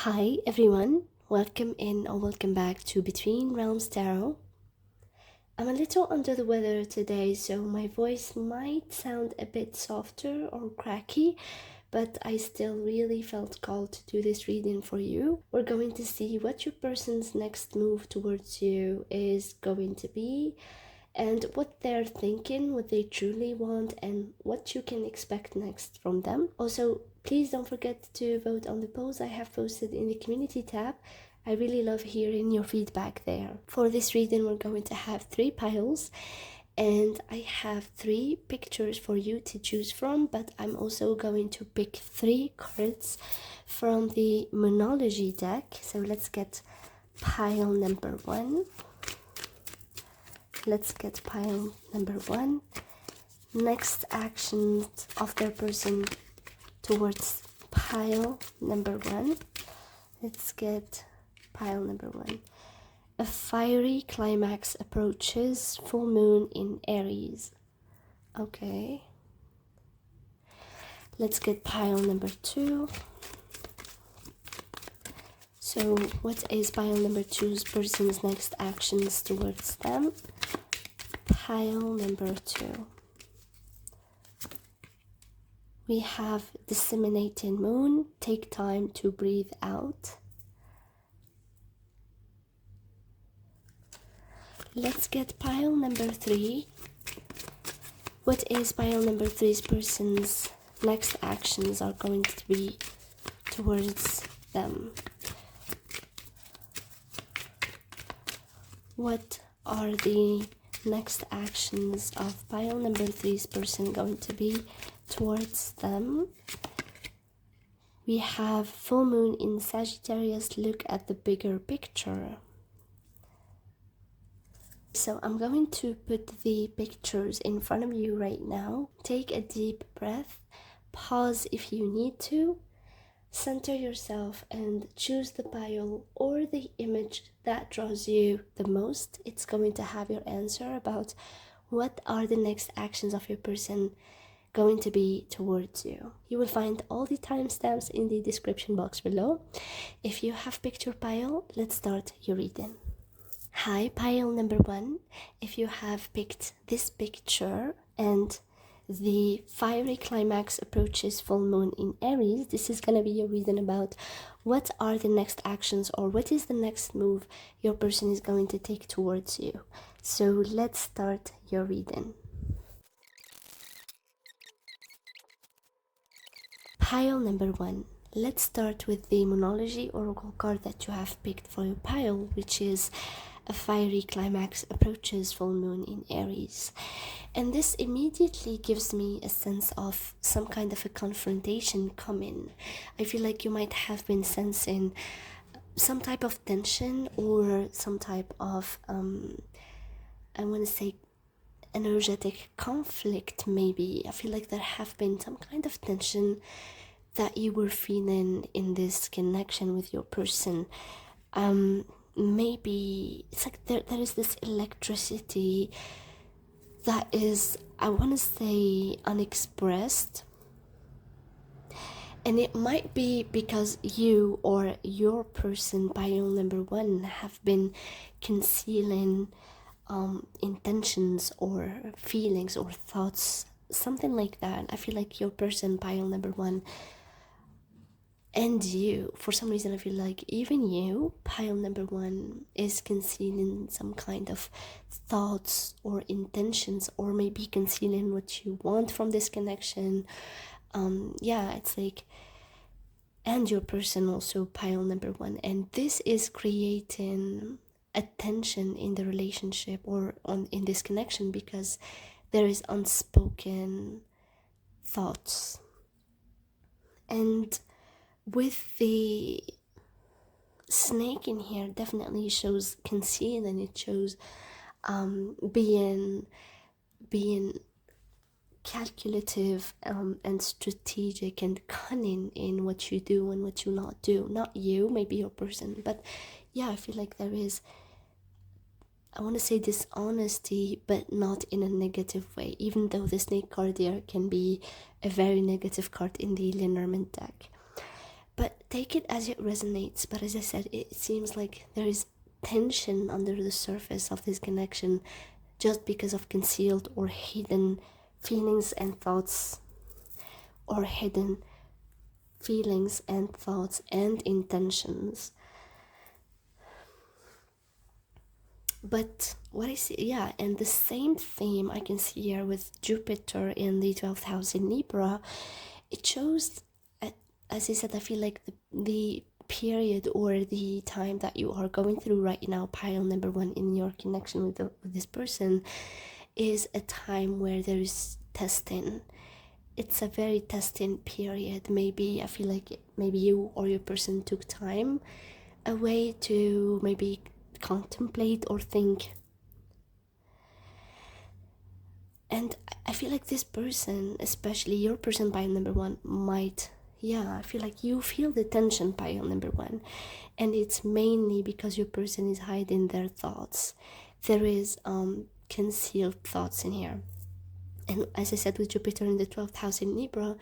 Hi everyone, welcome in or welcome back to Between Realms Tarot. I'm a little under the weather today, so my voice might sound a bit softer or cracky, but I still really felt called to do this reading for you. We're going to see what your person's next move towards you is going to be, and what they're thinking, what they truly want, and what you can expect next from them. Also, please don't forget to vote on the polls I have posted in the community tab. I really love hearing your feedback there. For this reading, we're going to have 3 piles, and I have 3 pictures for you to choose from, but I'm also going to pick 3 cards from the Moonology deck. So let's get pile number 1. Let's get pile number 1. Next actions of their person towards pile number 1. Let's get pile number 1. A fiery climax approaches, full moon in Aries. Okay. Let's get pile number 2. So what is pile number 2's person's next actions towards them? Pile number 2. We have disseminating moon, take time to breathe out. Let's get pile number 3. What is pile number 3's person's next actions are going to be towards them? What are the next actions of pile number 3's person going to be towards them? We have full moon in Sagittarius. Look at the bigger picture. So I'm going to put the pictures in front of you right now. Take a deep breath, pause if you need to, center yourself and choose the pile or the image that draws you the most. It's going to have your answer about what are the next actions of your person going to be towards you. You will find all the timestamps in the description box below. If you have picked your pile, let's start your reading. Hi, pile number 1. If you have picked this picture and the fiery climax approaches full moon in Aries, this is going to be your reading about what are the next actions or what is the next move your person is going to take towards you. So let's start your reading. Pile number 1. Let's start with the Moonology Oracle card that you have picked for your pile, which is a fiery climax approaches full moon in Aries. And this immediately gives me a sense of some kind of a confrontation coming. I feel like you might have been sensing some type of tension or some type of, I want to say, energetic conflict maybe. I feel like there have been some kind of tension that you were feeling in this connection with your person. Maybe it's like there is this electricity that is, I want to say, unexpressed, and it might be because you or your person, pile number 1, have been concealing intentions or feelings or thoughts, something like that. I feel like your person, pile number 1, and you, for some reason I feel like even you, pile number 1, is concealing some kind of thoughts or intentions, or maybe concealing what you want from this connection. Yeah, it's like, and your person also, pile number 1, and this is creating a tension in the relationship or in this connection because there is unspoken thoughts. And with the snake in here, definitely shows conceal, and it shows being calculative and strategic and cunning in what you do and what you not do. Not you, maybe your person, but yeah, I feel like there is, I want to say, dishonesty, but not in a negative way, even though the snake card here can be a very negative card in the Lenormand deck. But take it as it resonates. But as I said, it seems like there is tension under the surface of this connection just because of concealed or hidden feelings and thoughts, or hidden feelings and thoughts and intentions. But what I see, yeah, and the same theme I can see here with Jupiter in the 12th house in Libra. It shows, as I said, I feel like the period or the time that you are going through right now, pile number one, in your connection with this person, is a time where there is testing. It's a very testing period. Maybe I feel like maybe you or your person took time away to maybe contemplate or think. And I feel like this person, especially your person pile number one, might, I feel like you feel the tension pile number one, and it's mainly because your person is hiding their thoughts. There is concealed thoughts in here. And as I said, with Jupiter in the 12th house in Libra,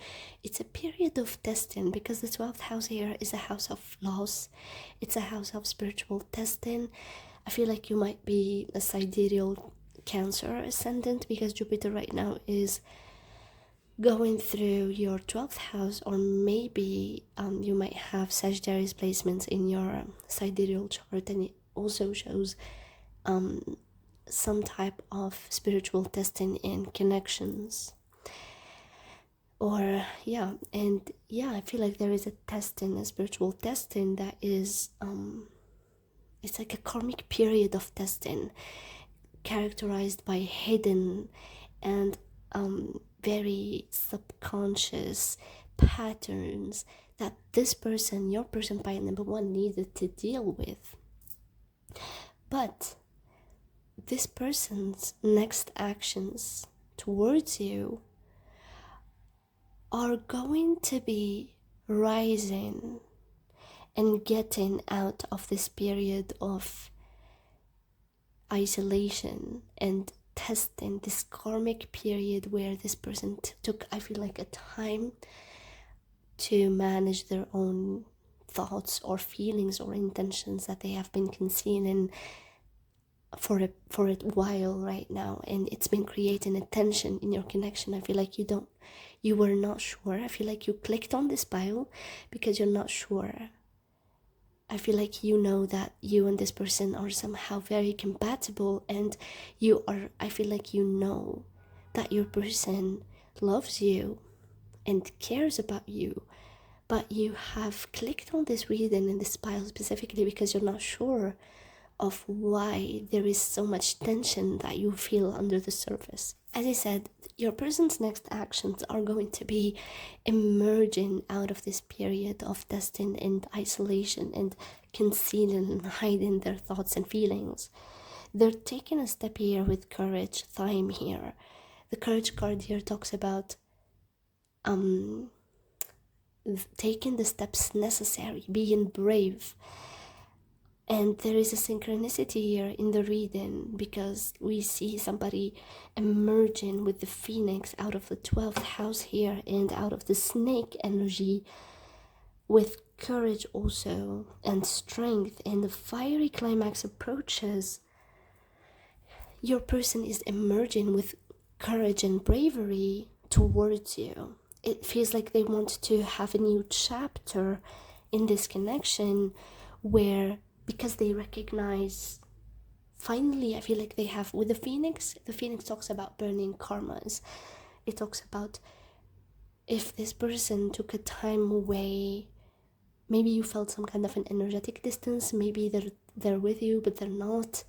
it's a period of testing, because the 12th house here is a house of loss. It's a house of spiritual testing. I feel like you might be a sidereal Cancer ascendant, because Jupiter right now is going through your 12th house, or maybe you might have Sagittarius placements in your sidereal chart, and it also shows some type of spiritual testing in connections. Or I feel like there is a testing, a spiritual testing that is it's like a karmic period of testing, characterized by hidden and very subconscious patterns that this person, your person pile number one, needed to deal with. But this person's next actions towards you are going to be rising and getting out of this period of isolation and testing, this karmic period where this person took, I feel like, a time to manage their own thoughts or feelings or intentions that they have been concealing for a while right now, and it's been creating a tension in your connection. I feel like you were not sure. I feel like you clicked on this pile because you're not sure. I feel like you know that you and this person are somehow very compatible, and I feel like you know that your person loves you and cares about you, but you have clicked on this reading in this pile specifically because you're not sure of why there is so much tension that you feel under the surface. As I said, your person's next actions are going to be emerging out of this period of testing and isolation and concealing and hiding their thoughts and feelings. They're taking a step here with courage, time here. The courage card here talks about taking the steps necessary, being brave. And there is a synchronicity here in the reading, because we see somebody emerging with the phoenix out of the 12th house here and out of the snake energy, with courage also and strength. And the fiery climax approaches. Your person is emerging with courage and bravery towards you. It feels like they want to have a new chapter in this connection, where, because they recognize, finally, I feel like they have, with the phoenix talks about burning karmas. It talks about, if this person took a time away, maybe you felt some kind of an energetic distance, maybe they're with you but they're not,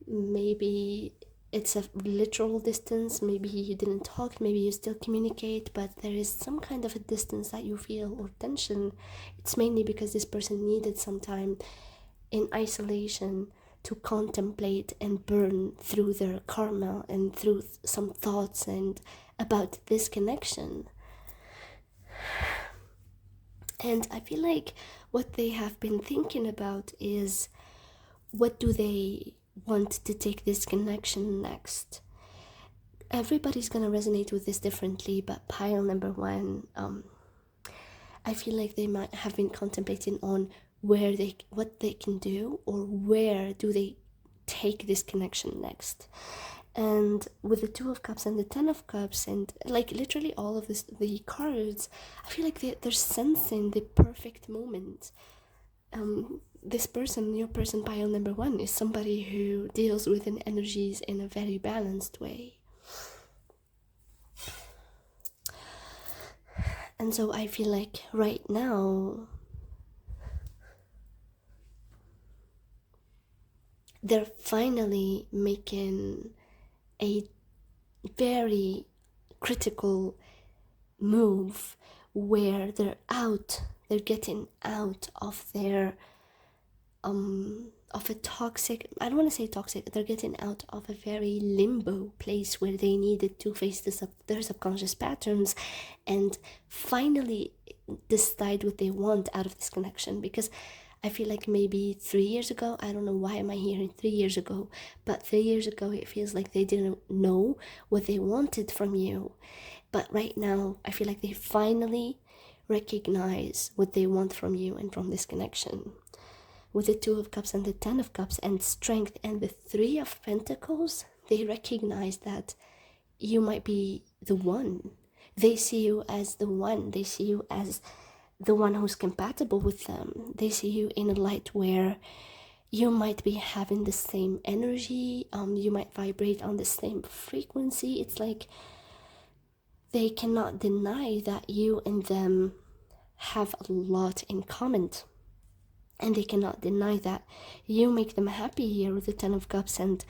maybe it's a literal distance, maybe you didn't talk, maybe you still communicate, but there is some kind of a distance that you feel, or tension. It's mainly because this person needed some time in isolation to contemplate and burn through their karma and through some thoughts and about this connection. And I feel like what they have been thinking about is, what do they want to take this connection next? Everybody's gonna resonate with this differently, but pile number one, I feel like they might have been contemplating on what they can do, or where do they take this connection next. And with the Two of Cups and the Ten of Cups, and like literally all of the cards, I feel like they're sensing the perfect moment. This person, your person, pile number one, is somebody who deals with an energies in a very balanced way. And so I feel like right now they're finally making a very critical move where they're getting out of their of a toxic, I don't want to say toxic, they're getting out of a very limbo place where they needed to face their subconscious patterns and finally decide what they want out of this connection. Because I feel like maybe 3 years ago, I don't know why am I hearing 3 years ago, but 3 years ago it feels like they didn't know what they wanted from you. But right now, I feel like they finally recognize what they want from you and from this connection. With the Two of Cups and the Ten of Cups and Strength and the Three of Pentacles, they recognize that you might be the one. They see you as the one. They see you as the one who's compatible with them. They see you in a light where you might be having the same energy. You might vibrate on the same frequency. It's like they cannot deny that you and them have a lot in common. And they cannot deny that you make them happy here with the Ten of Cups and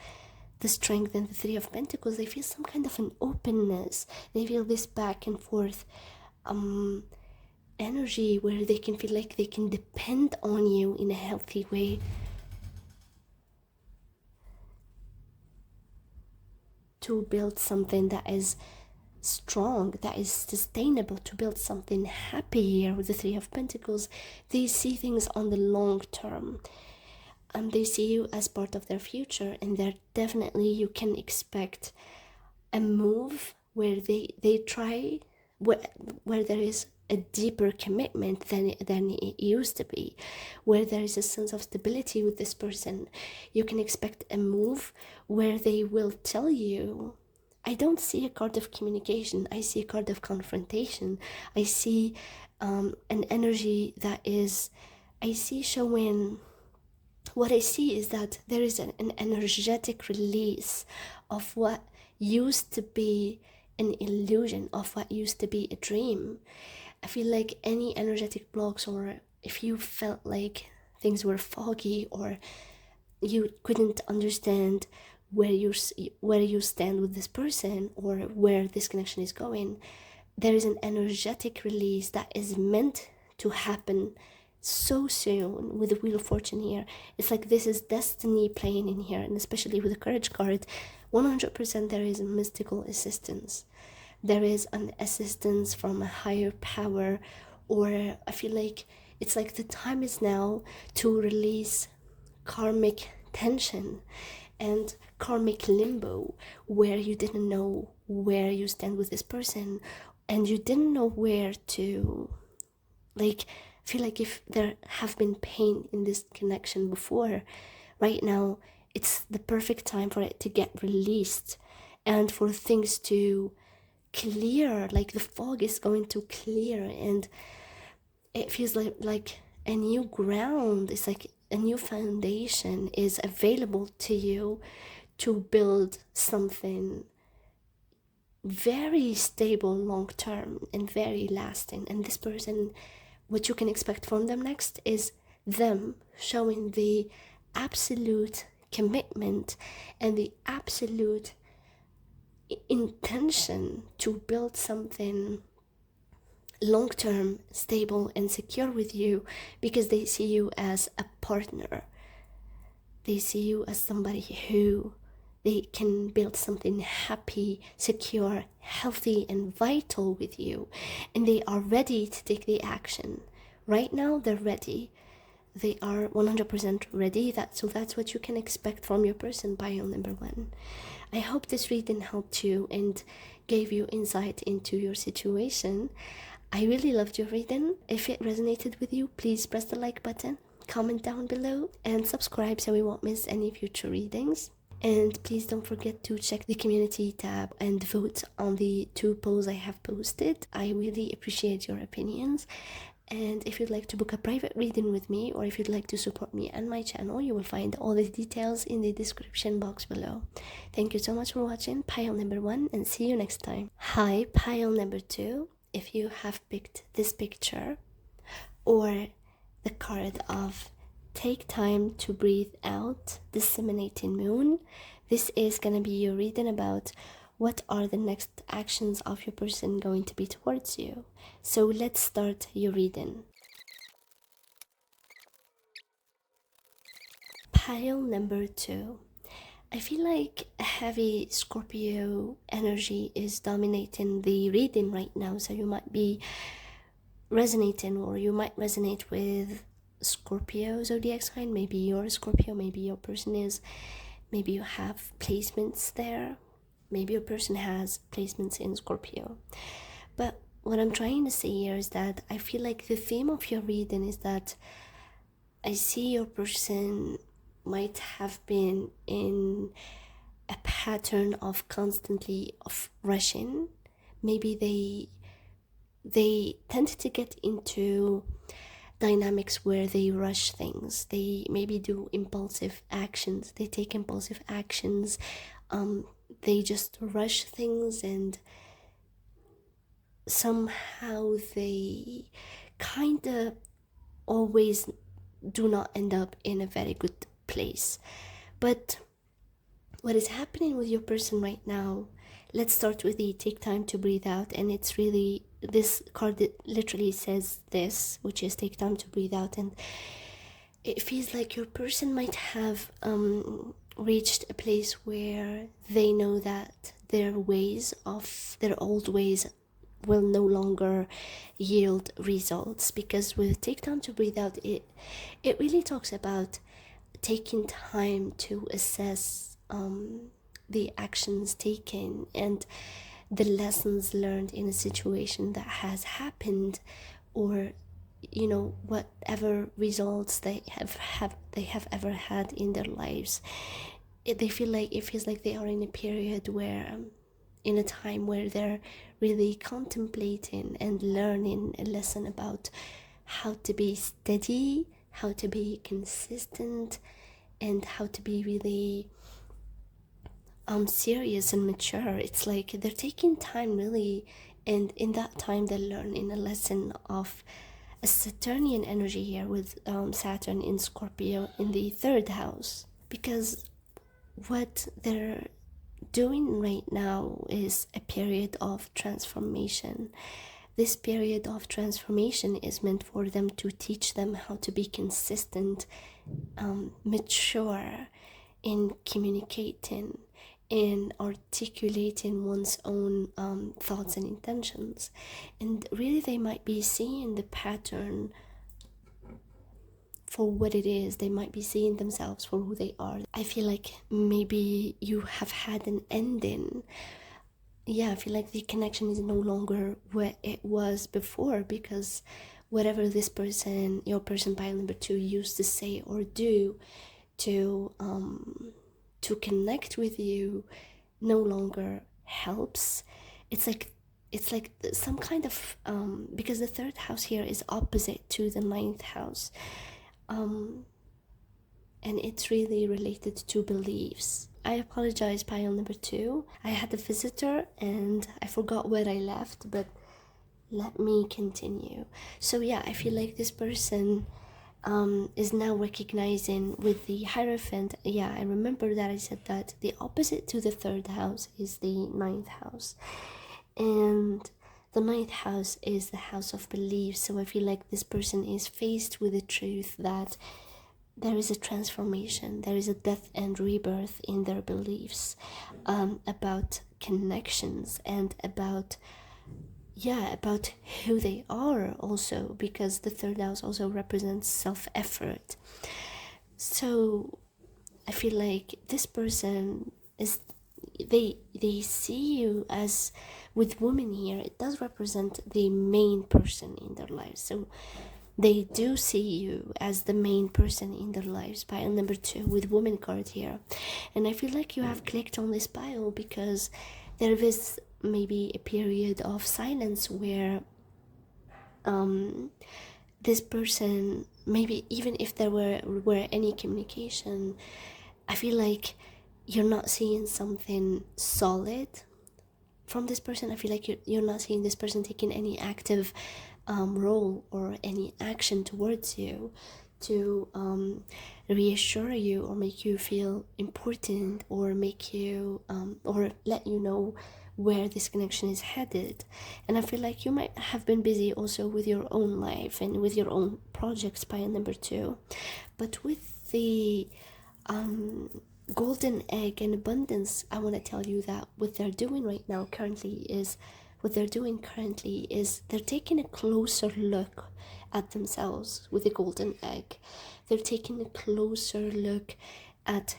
the Strength and the Three of Pentacles. They feel some kind of an openness. They feel this back and forth energy where they can feel like they can depend on you in a healthy way. To build something that is strong, that is sustainable, to build something happy here with the Three of Pentacles. They see things on the long term, and they see you as part of their future, and they're definitely, you can expect a move where they try, where there is a deeper commitment than it used to be, where there is a sense of stability with this person. You can expect a move where they will tell you, I don't see a card of communication, I see a card of confrontation. I see an energy that is, I see showing, what I see is that there is an energetic release of what used to be an illusion, of what used to be a dream. I feel like any energetic blocks, or if you felt like things were foggy or you couldn't understand where you stand with this person or where this connection is going, there is an energetic release that is meant to happen so soon with the Wheel of Fortune here. It's like this is destiny playing in here, and especially with the Courage card, 100% there is mystical assistance. There is an assistance from a higher power, or I feel like it's like the time is now to release karmic tension and karmic limbo, where you didn't know where you stand with this person and you didn't know where to, like, feel like if there have been pain in this connection before, right now it's the perfect time for it to get released and for things to clear. Like the fog is going to clear, and it feels like a new ground. It's like a new foundation is available to you to build something very stable long term and very lasting. And this person, what you can expect from them next is them showing the absolute commitment and the absolute intention to build something long-term, stable and secure with you, because they see you as a partner. They see you as somebody who they can build something happy, secure, healthy and vital with you, and they are ready to take the action. Right now they're ready. They are 100% ready. So that's what you can expect from your person, pile number one. I hope this reading helped you and gave you insight into your situation. I really loved your reading. If it resonated with you, please press the like button, comment down below, and subscribe so you won't miss any future readings. And please don't forget to check the community tab and vote on the 2 polls I have posted. I really appreciate your opinions. And if you'd like to book a private reading with me, or if you'd like to support me and my channel, you will find all the details in the description box below. Thank you so much for watching pile number 1, and see you next time. Hi, pile number 2. If you have picked this picture or the card of Take Time to Breathe Out, Disseminating Moon, this is going to be your reading about what are the next actions of your person going to be towards you. So let's start your reading. Pile number 2. I feel like a heavy Scorpio energy is dominating the reading right now, so you might be resonating, or you might resonate with Scorpio zodiac sign. Maybe you're a Scorpio, maybe your person is, maybe you have placements there, maybe your person has placements in Scorpio. But what I'm trying to say here is that I feel like the theme of your reading is that I see your person might have been in a pattern of constantly of rushing. Maybe they tend to get into dynamics where they rush things. They maybe do impulsive actions. They take impulsive actions. They just rush things, and somehow they kind of always do not end up in a very good place. But what is happening with your person right now, let's start with the Take Time to Breathe Out. And it's really, this card literally says this, which is take time to breathe out. And it feels like your person might have reached a place where they know that their old ways will no longer yield results. Because with Take Time to Breathe Out, it really talks about taking time to assess the actions taken and the lessons learned in a situation that has happened, or whatever results they have ever had in their lives. It feels like they are in a period where in a time where they're really contemplating and learning a lesson about how to be steady, how to be consistent, and how to be really serious and mature. It's like they're taking time really, and in that time they're learning a lesson of a Saturnian energy here with Saturn in Scorpio in the 3rd house. Because what they're doing right now is a period of transformation. This period of transformation is meant for them to teach them how to be consistent, mature in communicating, in articulating one's own thoughts and intentions. And really they might be seeing the pattern for what it is. They might be seeing themselves for who they are. I feel like maybe you have had an ending. Yeah, I feel like the connection is no longer what it was before, because whatever this person, your person pile number 2, used to say or do to connect with you no longer helps. It's like some kind of because the 3rd house here is opposite to the 9th house, and it's really related to beliefs. I apologize, pile number 2. I had a visitor and I forgot where I left, but let me continue. So yeah, I feel like this person is now recognizing with the Hierophant. Yeah, I remember that I said that the opposite to the 3rd house is the 9th house, and the 9th house is the house of belief. So I feel like this person is faced with the truth that there is a transformation, there is a death and rebirth in their beliefs, about connections, and about who they are also, because the 3rd house also represents self-effort. So I feel like this person is, they see you as, with women here, it does represent the main person in their lives. So they do see you as the main person in their lives. Pile number 2 with woman card here. And I feel like you have clicked on this pile because there is maybe a period of silence where this person, maybe even if there were any communication, I feel like you're not seeing something solid from this person. I feel like you're not seeing this person taking any active role or any action towards you to reassure you or make you feel important or make you or let you know where this connection is headed. And I feel like you might have been busy also with your own life and with your own projects, pile number 2. But with the golden egg and abundance, I want to tell you that what they're doing right now currently is they're taking a closer look at themselves with the golden egg. They're taking a closer look at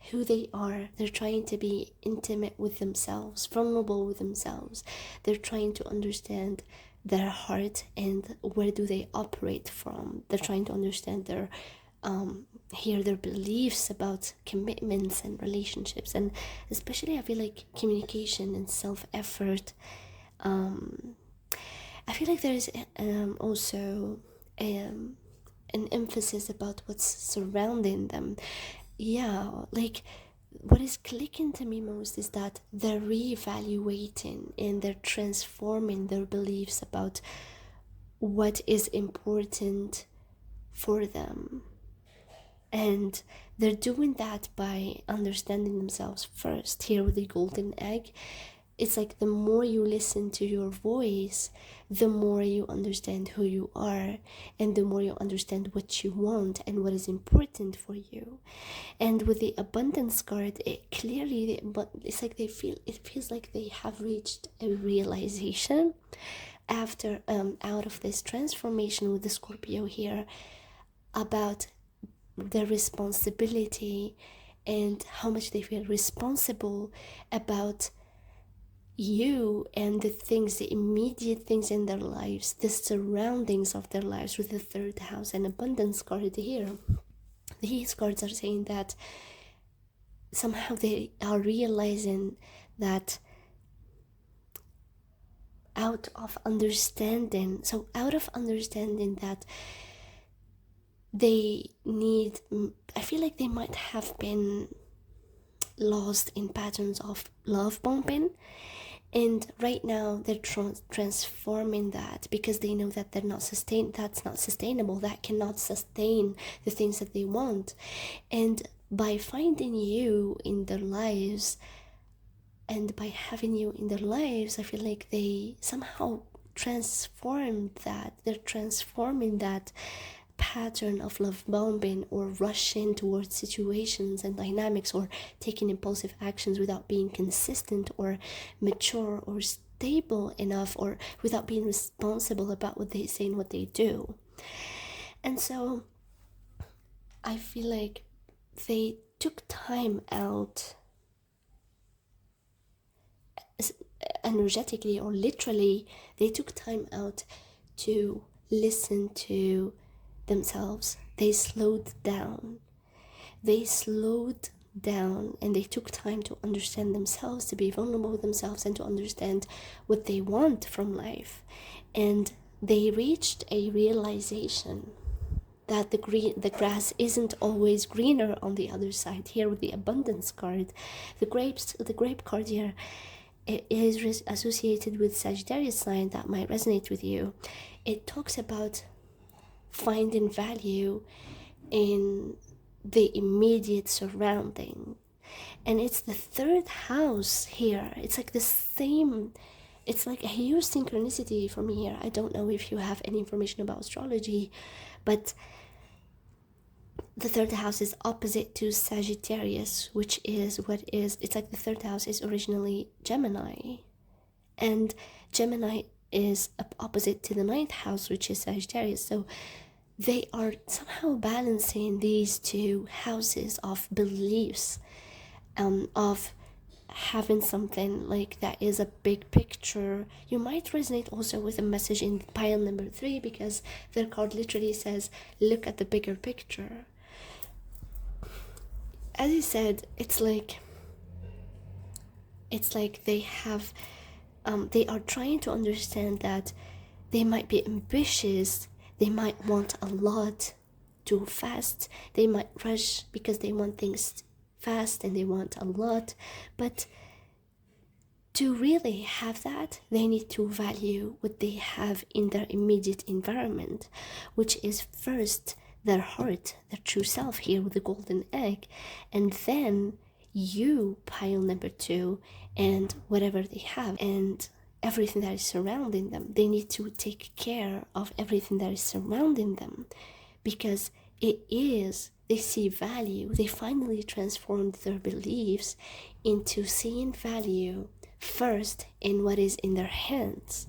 who they are. They're trying to be intimate with themselves, vulnerable with themselves. They're trying to understand their heart and where do they operate from. They're trying to understand their their beliefs about commitments and relationships, and especially I feel like communication and self-effort. I feel like there's also an emphasis about what's surrounding them. Yeah, like what is clicking to me most is that they're reevaluating and they're transforming their beliefs about what is important for them. And they're doing that by understanding themselves first. Here with the golden egg, it's like the more you listen to your voice, the more you understand who you are, and the more you understand what you want and what is important for you. And with the abundance card, it's like it feels like they have reached a realization after out of this transformation with the Scorpio here about their responsibility and how much they feel responsible about you and the immediate things in their lives, the surroundings of their lives, with the 3rd house and abundance card here. These cards are saying that somehow they are realizing that out of understanding that I feel like they might have been lost in patterns of love bombing, and right now they're transforming that because they know that that's not sustainable, that cannot sustain the things that they want. And by finding you in their lives and by having you in their lives, I feel like they somehow transformed that. They're transforming that pattern of love bombing or rushing towards situations and dynamics or taking impulsive actions without being consistent or mature or stable enough, or without being responsible about what they say and what they do. And so I feel like they took time out, energetically or literally, they took time out to listen to themselves. They slowed down and they took time to understand themselves, to be vulnerable with themselves, and to understand what they want from life. And they reached a realization that the grass isn't always greener on the other side. Here with the abundance card, the grape card here, it is associated with Sagittarius sign. That might resonate with you. It talks about finding value in the immediate surrounding, and it's the 3rd house here. It's like the same, it's like a huge synchronicity for me here. I don't know if you have any information about astrology, but the 3rd house is opposite to Sagittarius, which is it's like the 3rd house is originally Gemini, and Gemini is opposite to the 9th house, which is Sagittarius. So they are somehow balancing these two houses of beliefs, of having something like that is a big picture. You might resonate also with a message in pile number 3, because their card literally says look at the bigger picture. As you said, it's like they have they are trying to understand that they might be ambitious, they might want a lot too fast, they might rush because they want things fast and they want a lot, but to really have that, they need to value what they have in their immediate environment, which is first their heart, their true self here with the golden egg, and then you, pile number 2, and whatever they have, and everything that is surrounding them. They need to take care of everything that is surrounding them, because they see value. They finally transformed their beliefs into seeing value first in what is in their hands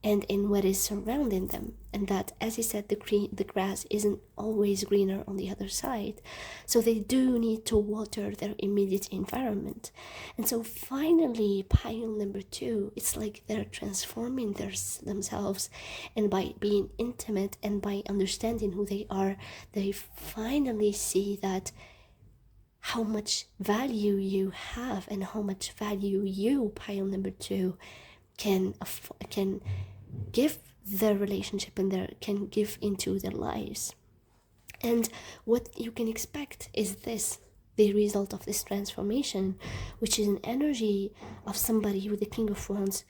and in what is surrounding them, and that, as he said, the grass isn't always greener on the other side, so they do need to water their immediate environment. And so finally, pile number 2, it's like they're transforming themselves, and by being intimate and by understanding who they are, they finally see that how much value you have and how much value you, pile number 2, can give their relationship and can give into their lives. And what you can expect is this, the result of this transformation, which is an energy of somebody with the King of Wands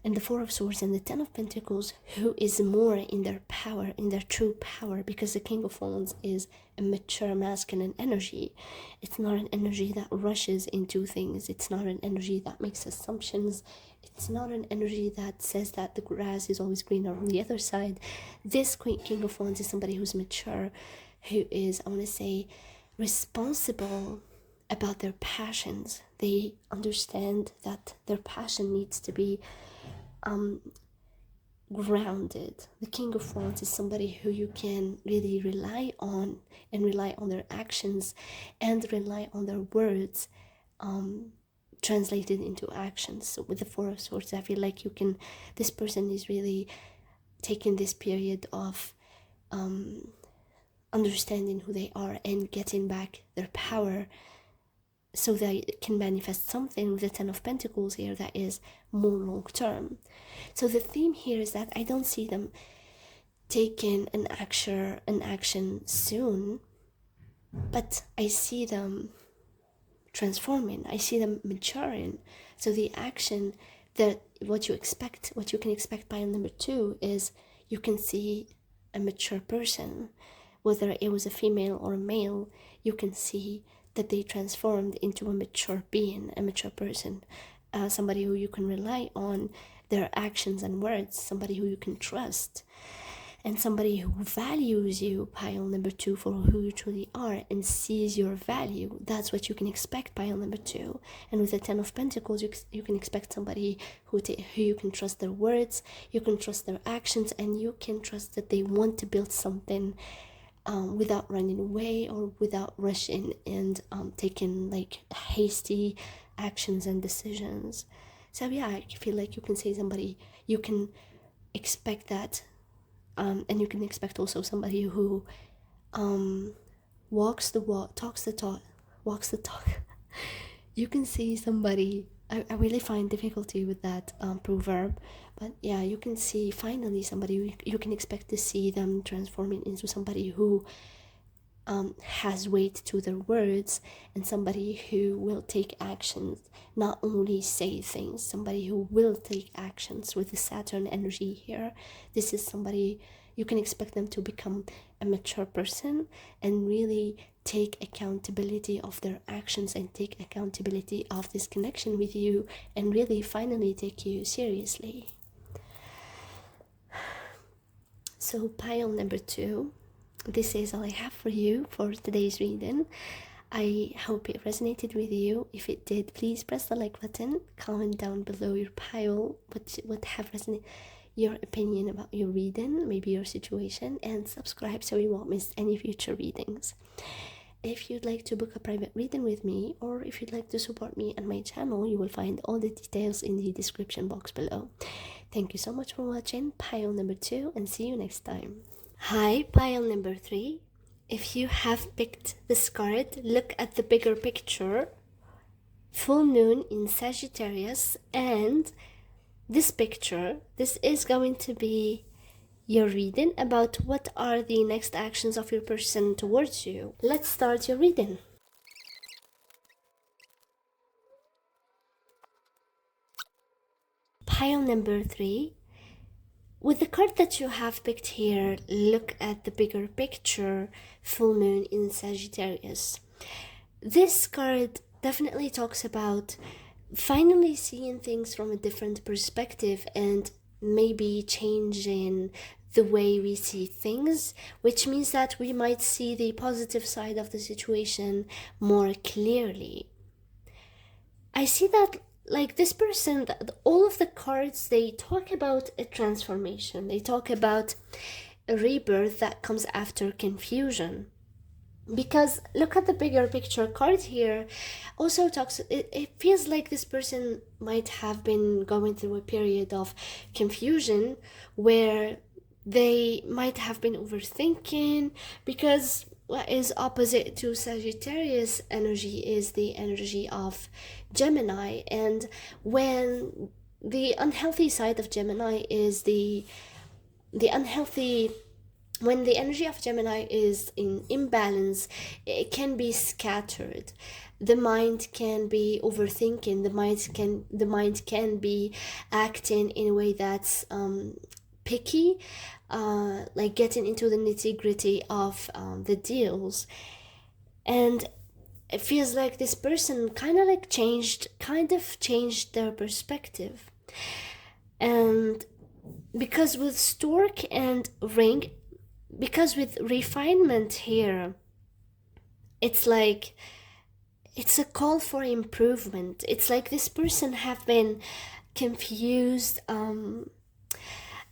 and the Four of Swords and the Ten of Pentacles, who is more in their power, in their true power, because the King of Wands is a mature masculine energy. It's not an energy that rushes into things. It's not an energy that makes assumptions. It's not an energy that says that the grass is always greener on the other side. This King of Wands is somebody who's mature, who is, I want to say, responsible about their passions. They understand that their passion needs to be grounded. The King of Wands is somebody who you can really rely on, and rely on their actions and rely on their words translated into actions. So with the Four of Swords, I feel like this person is really taking this period of understanding who they are and getting back their power, so they can manifest something with the Ten of Pentacles here that is more long term. So the theme here is that I don't see them taking an action soon, but I see them transforming. I see them maturing. So the action that what you can expect by number 2 is you can see a mature person, whether it was a female or a male. You can see that they transformed into a mature being, a mature person, somebody who you can rely on their actions and words, somebody who you can trust, and somebody who values you, pile number 2, for who you truly are and sees your value. That's what you can expect, pile number 2. And with the Ten of Pentacles, you can expect somebody who you can trust their words, you can trust their actions, and you can trust that they want to build something without running away or without rushing and taking like hasty actions and decisions. So yeah, I feel like you can say somebody, you can expect that, and you can expect also somebody who walks the walk, talks the talk, walks the talk. You can see somebody, I really find difficulty with that proverb, but yeah, you can see finally somebody, you can expect to see them transforming into somebody who has weight to their words, and somebody who will take actions, not only say things, somebody who will take actions. With the Saturn energy here, this is somebody you can expect them to become a mature person and really take accountability of their actions and take accountability of this connection with you, and really finally take you seriously. So pile number 2, this is all I have for you for today's reading. I hope it resonated with you. If it did, please press the like button, comment down below your pile what have resonated, your opinion about your reading, maybe your situation, and subscribe so you won't miss any future readings. if you'd like to book a private reading with me, or if you'd like to support me and my channel, you will find all the details in the description box below. Thank you so much for watching pile number 2, and see you next time. Hi, pile number 3. If you have picked this card, look at the bigger picture. Full moon in Sagittarius, and this picture, this is going to be your reading about what are the next actions of your person towards you. Let's start your reading. Pile number 3. With the card that you have picked here, look at the bigger picture, full moon in Sagittarius. This card definitely talks about finally seeing things from a different perspective and maybe changing the way we see things, which means that we might see the positive side of the situation more clearly. I see that like this person, all of the cards, they talk about a transformation. They talk about a rebirth that comes after confusion. Because look at the bigger picture card here also talks, it feels like this person might have been going through a period of confusion where they might have been overthinking, because what is opposite to Sagittarius energy is the energy of Gemini, and when the unhealthy side of Gemini is the unhealthy, when the energy of Gemini is in imbalance, it can be scattered. The mind can be overthinking. The mind can be acting in a way that's picky, like getting into the nitty-gritty of the deals. And it feels like this person kind of changed their perspective. And because with stork and ring, because with refinement here, it's like it's a call for improvement. It's like this person have been confused.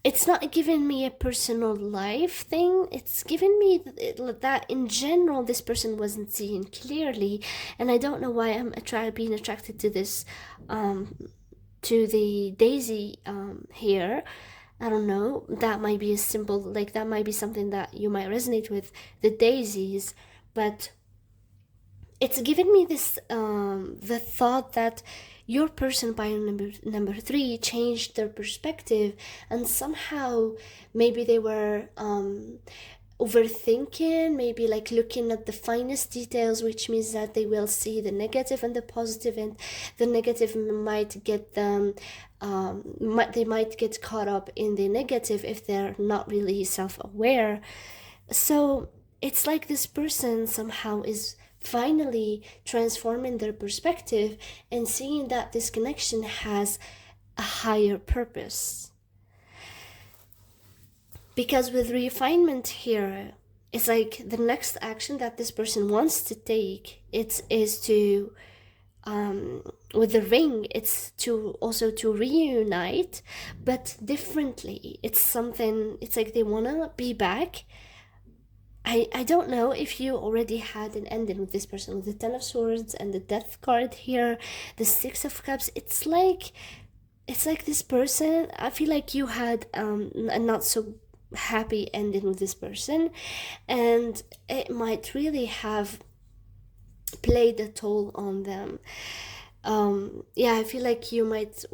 It's not giving me a personal life thing. It's giving me that in general this person wasn't seeing clearly, and I don't know why I'm being attracted to this, to the daisy here. I don't know, that might be a symbol, like that might be something that you might resonate with, the daisies, but it's given me this the thought that your person by number 3 changed their perspective, and somehow maybe they were overthinking, maybe like looking at the finest details, which means that they will see the negative and the positive, and the negative might get them they might get caught up in the negative if they're not really self-aware. So it's like this person somehow is finally transforming their perspective and seeing that this connection has a higher purpose. Because with refinement here, it's like the next action that this person wants to take, is to with the ring, it's to also to reunite, but differently. It's something, it's like they want to be back. I don't know if you already had an ending with this person, with the 10 of Swords and the Death card here, the 6 of Cups. It's like this person, I feel like you had a not so happy ending with this person, and it might really have played a toll on them. Yeah, I feel like you might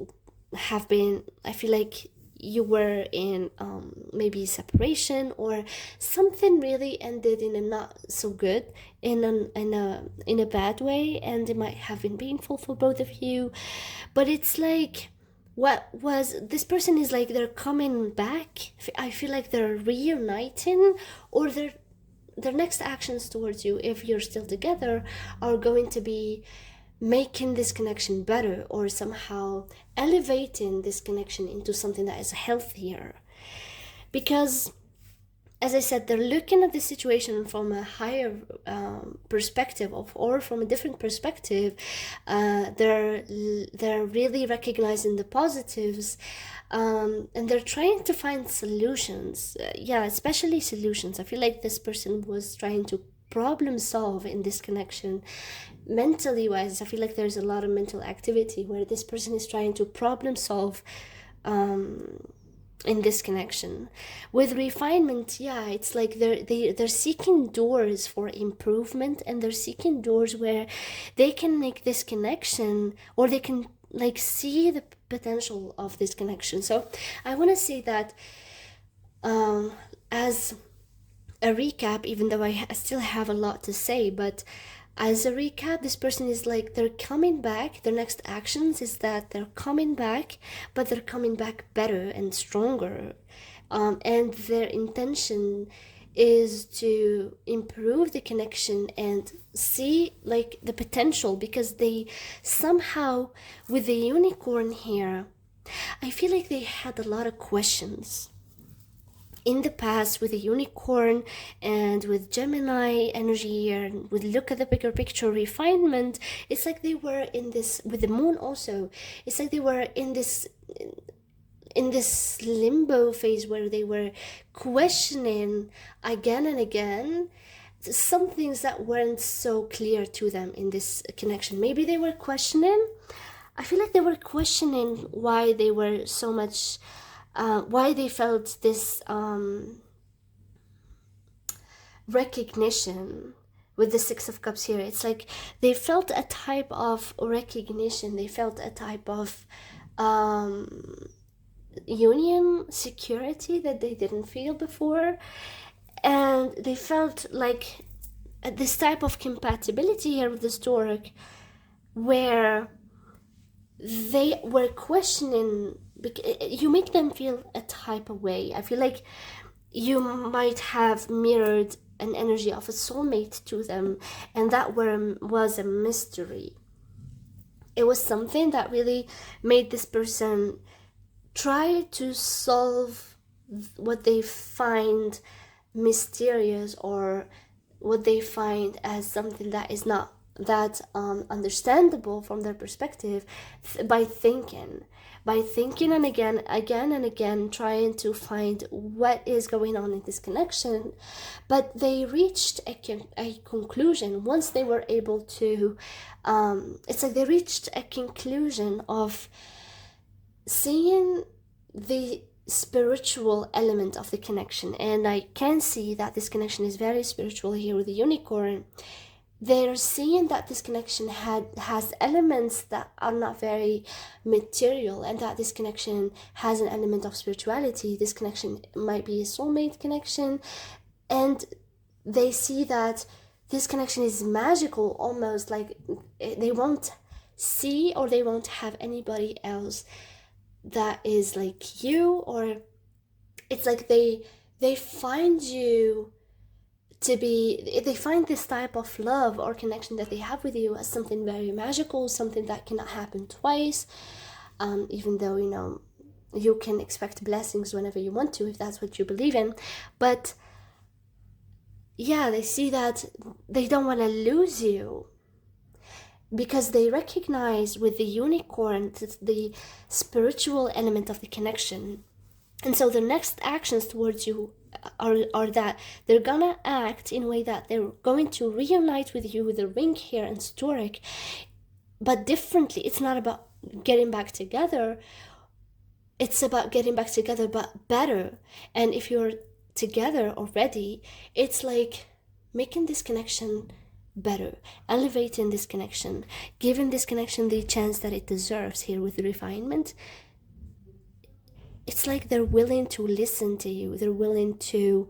have been, I feel like you were in maybe separation, or something really ended in a not so good, in a bad way, and it might have been painful for both of you. But it's like, what was this person is like they're coming back. I feel like they're reuniting, or their next actions towards you, if you're still together, are going to be making this connection better, or somehow elevating this connection into something that is healthier. Because, as I said, they're looking at the situation from a higher perspective, or from a different perspective. They're really recognizing the positives, and they're trying to find solutions. Yeah, especially solutions. I feel like this person was trying to problem solve in this connection. Mentally wise, I feel like there's a lot of mental activity where this person is trying to problem solve in this connection. With refinement, yeah, it's like they're seeking doors for improvement, and they're seeking doors where they can make this connection, or they can like see the potential of this connection. So I want to say that as a recap, even though I still have a lot to say, but as a recap, this person is like, they're coming back. Their next actions is that they're coming back, but they're coming back better and stronger. And their intention is to improve the connection and see like the potential, because they somehow, with the unicorn here, I feel like they had a lot of questions in the past with the unicorn and with Gemini energy, and with look at the bigger picture refinement. It's like they were in this, with the moon also, it's like they were in this limbo phase where they were questioning again and again some things that weren't so clear to them in this connection. Maybe they were questioning, I feel like they were questioning why they were so much why they felt this recognition with the Six of Cups here. It's like they felt a type of recognition, they felt a type of union, security that they didn't feel before, and they felt like this type of compatibility here with the stork, where they were questioning. You make them feel a type of way. I feel like you might have mirrored an energy of a soulmate to them, and that was a mystery. It was something that really made this person try to solve what they find mysterious, or what they find as something that is not that understandable from their perspective, by thinking and again and again, trying to find what is going on in this connection. But they reached a conclusion once they were able to it's like they reached a conclusion of seeing the spiritual element of the connection. And I can see that this connection is very spiritual here with the unicorn. They're seeing that this connection has elements that are not very material, and that this connection has an element of spirituality. This connection might be a soulmate connection, and they see that this connection is magical, almost like they won't see, or they won't have anybody else that is like you, or it's like they find you to be, they find this type of love or connection that they have with you as something very magical, something that cannot happen twice, even though, you know, you can expect blessings whenever you want to, if that's what you believe in. But yeah, they see that they don't want to lose you, because they recognize with the unicorn the spiritual element of the connection. And so the next actions towards you are that they're gonna act in a way that they're going to reunite with you with the ring here and stork, but differently. It's not about getting back together, it's about getting back together but better. And if you're together already, it's like making this connection better, elevating this connection, giving this connection the chance that it deserves here with the refinement. It's like they're willing to listen to you, they're willing to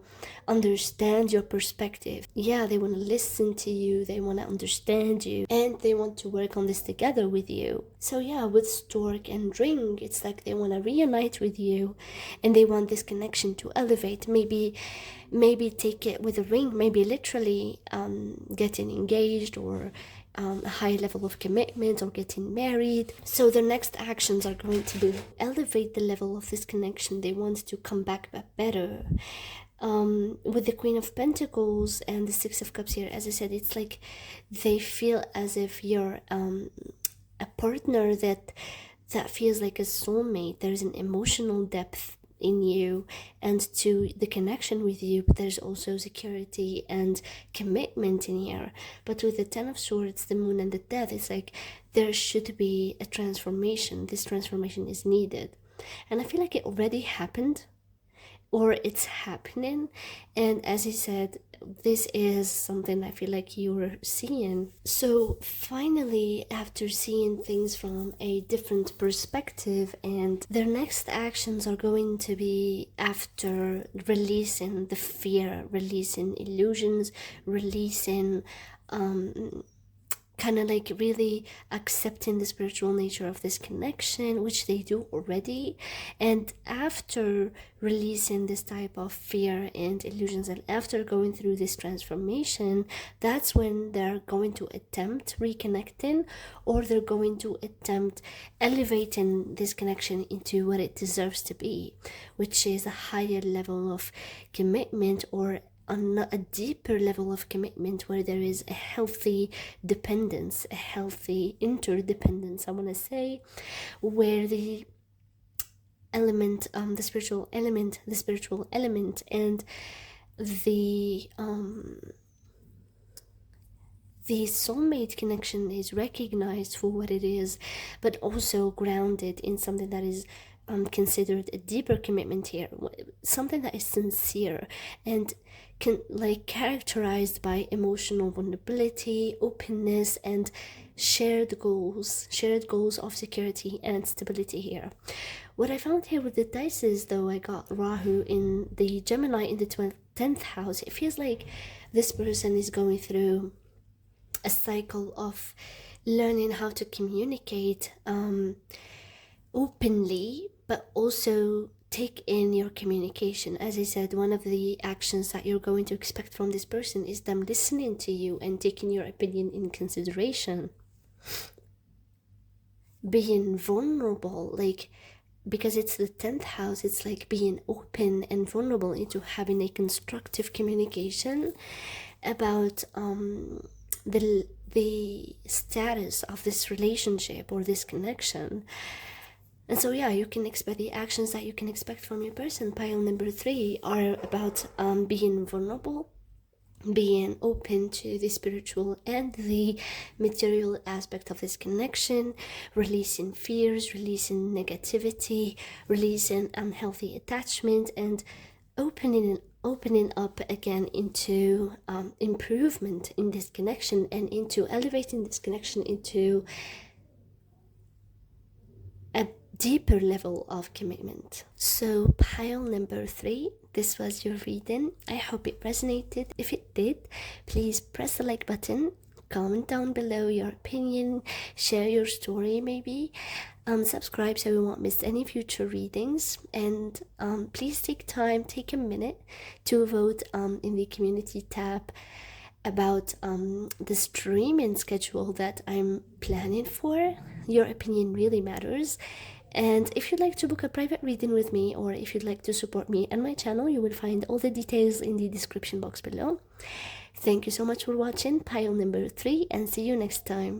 understand your perspective. Yeah, they want to listen to you, they want to understand you, and they want to work on this together with you. So yeah, with stork and ring, it's like they want to reunite with you, and they want this connection to elevate. Maybe take it with a ring, maybe literally getting engaged, or a high level of commitment, or getting married. So the next actions are going to be elevate the level of this connection. They want to come back better. With the Queen of Pentacles and the Six of Cups here, as I said, it's like they feel as if you're a partner that feels like a soulmate. There's an emotional depth in you and to the connection with you, but there's also security and commitment in here. But with the Ten of Swords, the Moon, and the Death, it's like there should be a transformation. This transformation is needed, and I feel like it already happened, or it's happening. And as I said, this is something I feel like you're seeing. So finally, after seeing things from a different perspective, and their next actions are going to be after releasing the fear, releasing illusions, releasing kind of like really accepting the spiritual nature of this connection, which they do already. And after releasing this type of fear and illusions, and after going through this transformation, that's when they're going to attempt reconnecting, or they're going to attempt elevating this connection into what it deserves to be, which is a higher level of commitment, or on a deeper level of commitment, where there is a healthy dependence, a healthy interdependence, I want to say, where the element, the spiritual element, and the soulmate connection is recognized for what it is, but also grounded in something that is considered a deeper commitment here, something that is sincere and characterized by emotional vulnerability, openness, and shared goals of security and stability here. What I found here with the dice is, though, I got Rahu in the Gemini in the 10th house. It feels like this person is going through a cycle of learning how to communicate openly, but also take in your communication. As I said, one of the actions that you're going to expect from this person is them listening to you and taking your opinion in consideration. Being vulnerable, because it's the 10th house, it's like being open and vulnerable into having a constructive communication about the status of this relationship or this connection. And so yeah, you can expect the actions that you can expect from your person. Pile number 3 are about being vulnerable, being open to the spiritual and the material aspect of this connection, releasing fears, releasing negativity, releasing unhealthy attachment, and opening up again into improvement in this connection, and into elevating this connection into a deeper level of commitment. So pile number 3, this was your reading. I hope it resonated. If it did, please press the like button, comment down below your opinion, share your story maybe, subscribe so you won't miss any future readings, and please take a minute to vote in the community tab about the streaming schedule that I'm planning for. Your opinion really matters. And if you'd like to book a private reading with me, or if you'd like to support me and my channel, you will find all the details in the description box below. Thank you so much for watching pile number 3, and see you next time.